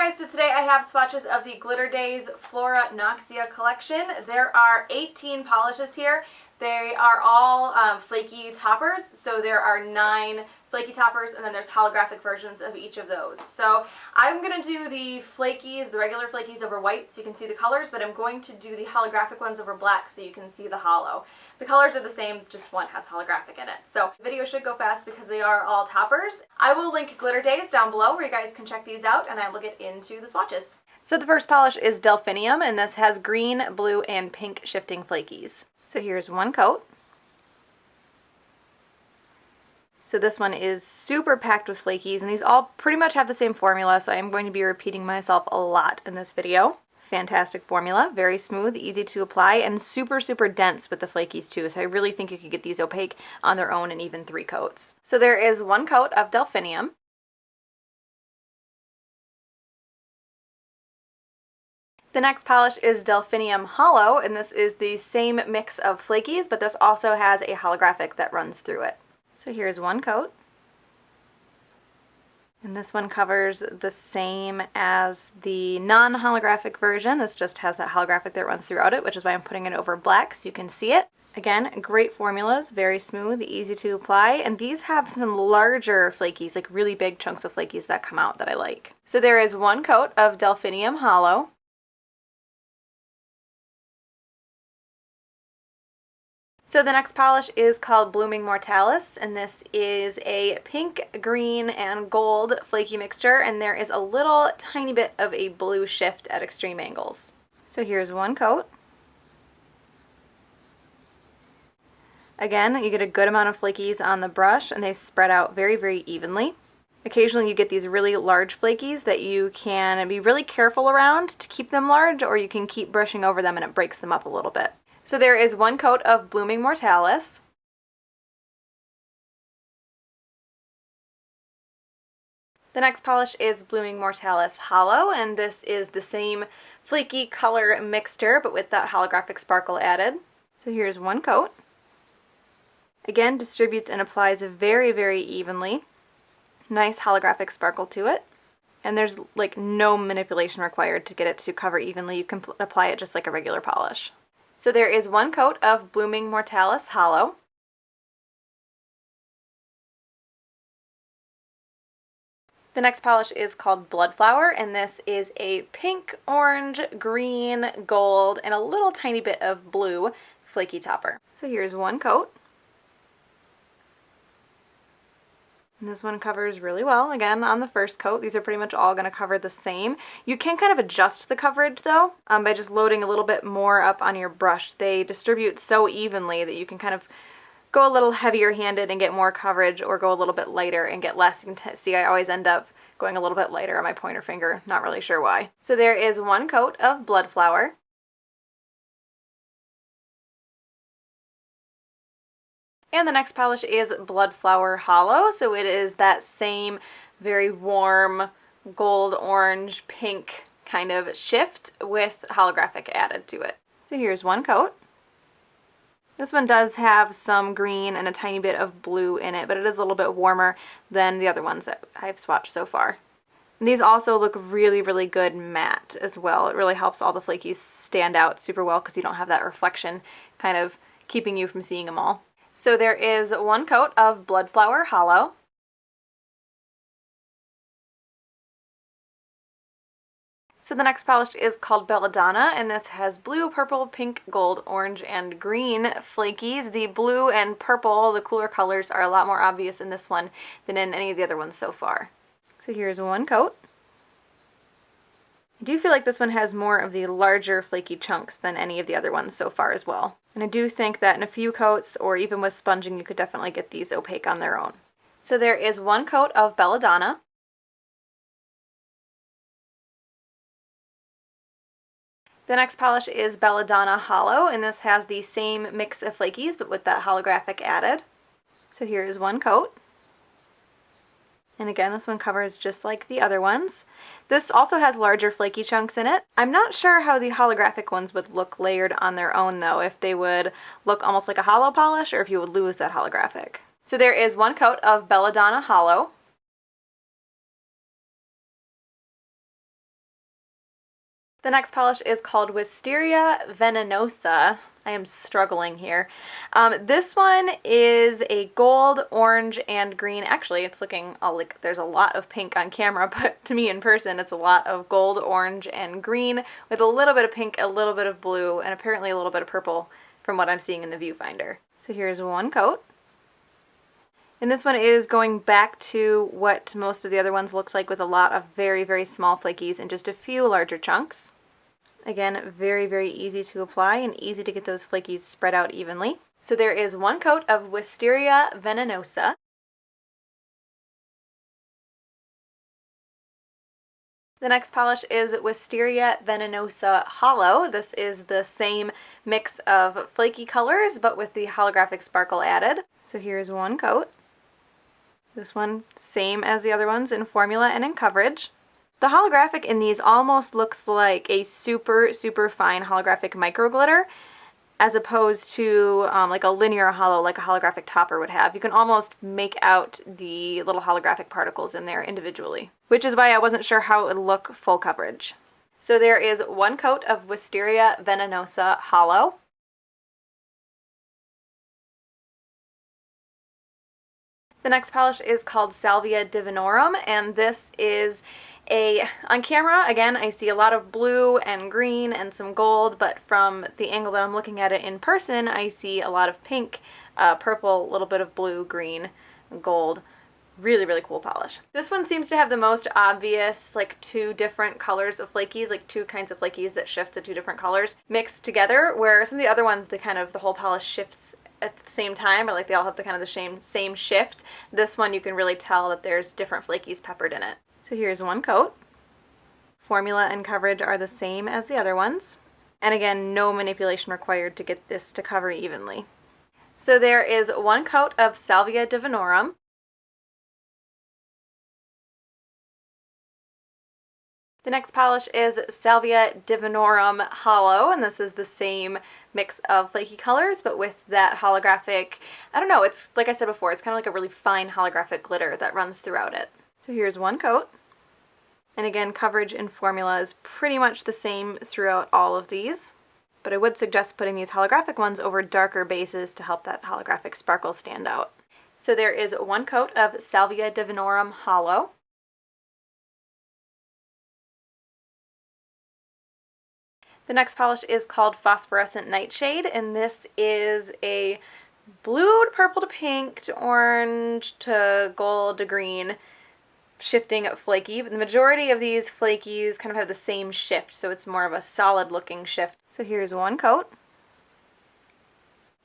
guys, so today I have swatches of the Glitter Daze Flora Noxia collection. There are 18 polishes here. They are all flaky toppers, so there are 9 flaky toppers, and then there's holographic versions of each of those. So I'm going to do the flakies, the regular flakies over white so you can see the colors, but I'm going to do the holographic ones over black so you can see the holo. The colors are the same, just one has holographic in it. So the video should go fast because they are all toppers. I will link Glitter Daze down below where you guys can check these out, and I will get into the swatches. So the first polish is Delphinium, and this has green, blue, and pink shifting flakies. So here's one coat. So this one is super packed with flakies, and these all pretty much have the same formula, so I'm going to be repeating myself a lot in this video. Fantastic formula, very smooth, easy to apply, and super, super dense with the flakies too, so I really think you could get these opaque on their own in even 3 coats. So there is one coat of Delphinium. The next polish is Delphinium Holo, and this is the same mix of flakies, but this also has a holographic that runs through it. So here's one coat. And this one covers the same as the non-holographic version. This just has that holographic that runs throughout it, which is why I'm putting it over black so you can see it. Again, great formulas, very smooth, easy to apply, and these have some larger flakies, like really big chunks of flakies that come out that I like. So there is one coat of Delphinium Holo. So the next polish is called Blooming Mortalis, and this is a pink, green, and gold flaky mixture, and there is a little tiny bit of a blue shift at extreme angles. So here's one coat. Again, you get a good amount of flakies on the brush, and they spread out very, very evenly. Occasionally you get these really large flakies that you can be really careful around to keep them large, or you can keep brushing over them and it breaks them up a little bit. So there is one coat of Blooming Mortalis. The next polish is Blooming Mortalis Holo, and this is the same flaky color mixture but with that holographic sparkle added. So here's one coat. Again, distributes and applies very, very evenly. Nice holographic sparkle to it. And there's like no manipulation required to get it to cover evenly. You can apply it just like a regular polish. So there is one coat of Blooming Mortalis Holo. The next polish is called Bloodflower, and this is a pink, orange, green, gold, and a little tiny bit of blue flaky topper. So here's one coat. And this one covers really well. Again, on the first coat, these are pretty much all going to cover the same. You can kind of adjust the coverage though by just loading a little bit more up on your brush. They distribute so evenly that you can kind of go a little heavier handed and get more coverage, or go a little bit lighter and get less. You can see I always end up going a little bit lighter on my pointer finger, not really sure why. So there is one coat of Bloodflower. And the next polish is Bloodflower Holo, so it is that same very warm gold, orange, pink kind of shift with holographic added to it. So here's one coat. This one does have some green and a tiny bit of blue in it, but it is a little bit warmer than the other ones that I've swatched so far. And these also look really, really good matte as well. It really helps all the flakies stand out super well because you don't have that reflection kind of keeping you from seeing them all. So there is one coat of Bloodflower Holo. So the next polish is called Belladonna, and this has blue, purple, pink, gold, orange, and green flakies. The blue and purple, the cooler colors, are a lot more obvious in this one than in any of the other ones so far. So here's one coat. I do feel like this one has more of the larger flaky chunks than any of the other ones so far as well. And I do think that in a few coats, or even with sponging, you could definitely get these opaque on their own. So there is one coat of Belladonna. The next polish is Belladonna Holo, and this has the same mix of flakies, but with that holographic added. So here is one coat. And again, this one covers just like the other ones. This also has larger flaky chunks in it. I'm not sure how the holographic ones would look layered on their own though, if they would look almost like a holo polish or if you would lose that holographic. So there is one coat of Belladonna Holo. The next polish is called Wisteria Venenosa. I am struggling here. This one is a gold, orange, and green. Actually, it's looking all like there's a lot of pink on camera, but to me in person, it's a lot of gold, orange, and green with a little bit of pink, a little bit of blue, and apparently a little bit of purple from what I'm seeing in the viewfinder. So here's one coat. And this one is going back to what most of the other ones looked like, with a lot of very, very small flakies and just a few larger chunks. Again, very, very easy to apply and easy to get those flakies spread out evenly. So there is one coat of Wisteria Venenosa. The next polish is Wisteria Venenosa Hollow. This is the same mix of flaky colors, but with the holographic sparkle added. So here's one coat. This one, same as the other ones in formula and in coverage. The holographic in these almost looks like a super, super fine holographic micro glitter, as opposed to like a linear hollow like a holographic topper would have. You can almost make out the little holographic particles in there individually, which is why I wasn't sure how it would look full coverage. So there is one coat of Wisteria Venenosa Hollow. The next polish is called Salvia Divinorum, and this is on camera, again, I see a lot of blue and green and some gold, but from the angle that I'm looking at it in person, I see a lot of pink, purple, a little bit of blue, green, gold. Really, really cool polish. This one seems to have the most obvious, like, two different colors of flakies, like two kinds of flakies that shift to two different colors mixed together, where some of the other ones, the whole polish shifts at the same time, or like they all have the kind of the same shift. This one you can really tell that there's different flakies peppered in it. So here's one coat. Formula and coverage are the same as the other ones. And again, no manipulation required to get this to cover evenly. So there is one coat of Salvia Divinorum. The next polish is Salvia Divinorum Hollow, and this is the same mix of flaky colors, but with that holographic, I don't know, it's like I said before, it's kind of like a really fine holographic glitter that runs throughout it. So here's one coat. And again, coverage and formula is pretty much the same throughout all of these, but I would suggest putting these holographic ones over darker bases to help that holographic sparkle stand out. So there is one coat of Salvia Divinorum Hollow. The next polish is called Phosphorescent Nightshade, and this is a blue to purple to pink to orange to gold to green shifting flaky, but the majority of these flakies kind of have the same shift, so it's more of a solid looking shift. So here's one coat.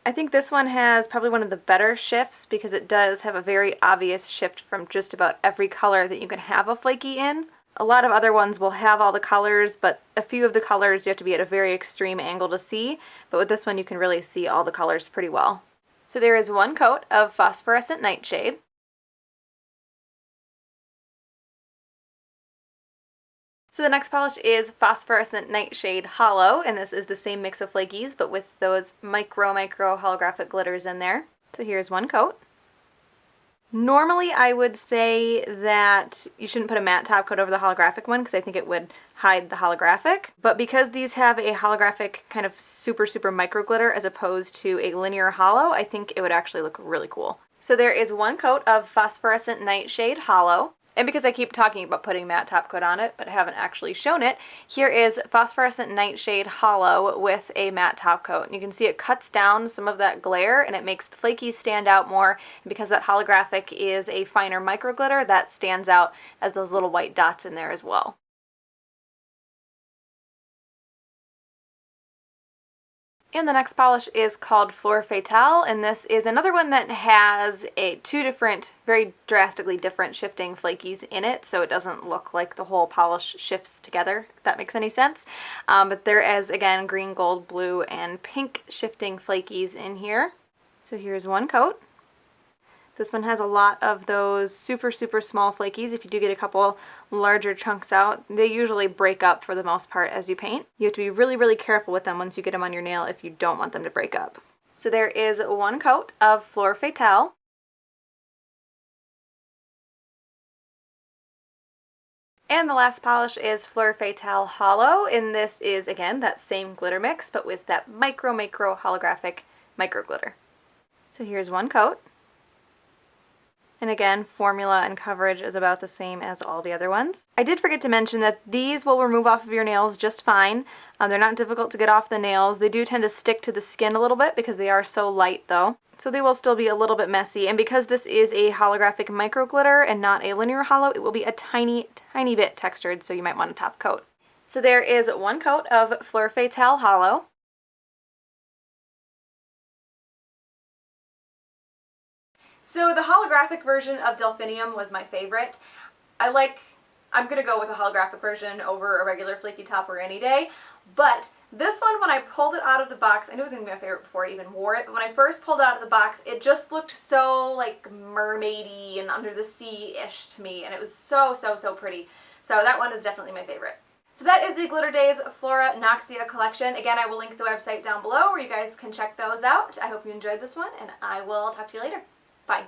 I think this one has probably one of the better shifts because it does have a very obvious shift from just about every color that you can have a flaky in. A lot of other ones will have all the colors, but a few of the colors you have to be at a very extreme angle to see, but with this one you can really see all the colors pretty well. So there is one coat of Phosphorescent Nightshade. So the next polish is Phosphorescent Nightshade Hollow, and this is the same mix of flakies, but with those micro holographic glitters in there. So here's one coat. Normally I would say that you shouldn't put a matte top coat over the holographic one because I think it would hide the holographic, but because these have a holographic kind of super micro glitter as opposed to a linear hollow, I think it would actually look really cool. So there is one coat of Phosphorescent Nightshade Hollow. And because I keep talking about putting matte top coat on it, but I haven't actually shown it, here is Phosphorescent Nightshade Hollow with a matte top coat. And you can see it cuts down some of that glare and it makes the flakies stand out more. And because that holographic is a finer micro glitter, that stands out as those little white dots in there as well. And the next polish is called Fleur Fatale, and this is another one that has two different, very drastically different shifting flakies in it, so it doesn't look like the whole polish shifts together, if that makes any sense. But there is, again, green, gold, blue, and pink shifting flakies in here. So here's one coat. This one has a lot of those super small flakies. If you do get a couple larger chunks out, they usually break up for the most part as you paint. You have to be really careful with them once you get them on your nail if you don't want them to break up. So there is one coat of Fleur Fatale. And the last polish is Fleur Fatale Hollow, and this is, again, that same glitter mix, but with that micro holographic micro glitter. So here's one coat. And again, formula and coverage is about the same as all the other ones. I did forget to mention that these will remove off of your nails just fine. They're not difficult to get off the nails. They do tend to stick to the skin a little bit because they are so light though. So they will still be a little bit messy. And because this is a holographic micro glitter and not a linear hollow, it will be a tiny bit textured, so you might want a top coat. So there is one coat of Fleur Fatale Hollow. So the holographic version of Delphinium was my favorite. I'm going to go with a holographic version over a regular flaky topper any day. But this one, when I pulled it out of the box, I knew it was going to be my favorite before I even wore it, but when I first pulled it out of the box, it just looked so like mermaidy and under the sea-ish to me, and it was so pretty. So that one is definitely my favorite. So that is the Glitter Daze Flora Noxia collection. Again, I will link the website down below where you guys can check those out. I hope you enjoyed this one, and I will talk to you later. Bye.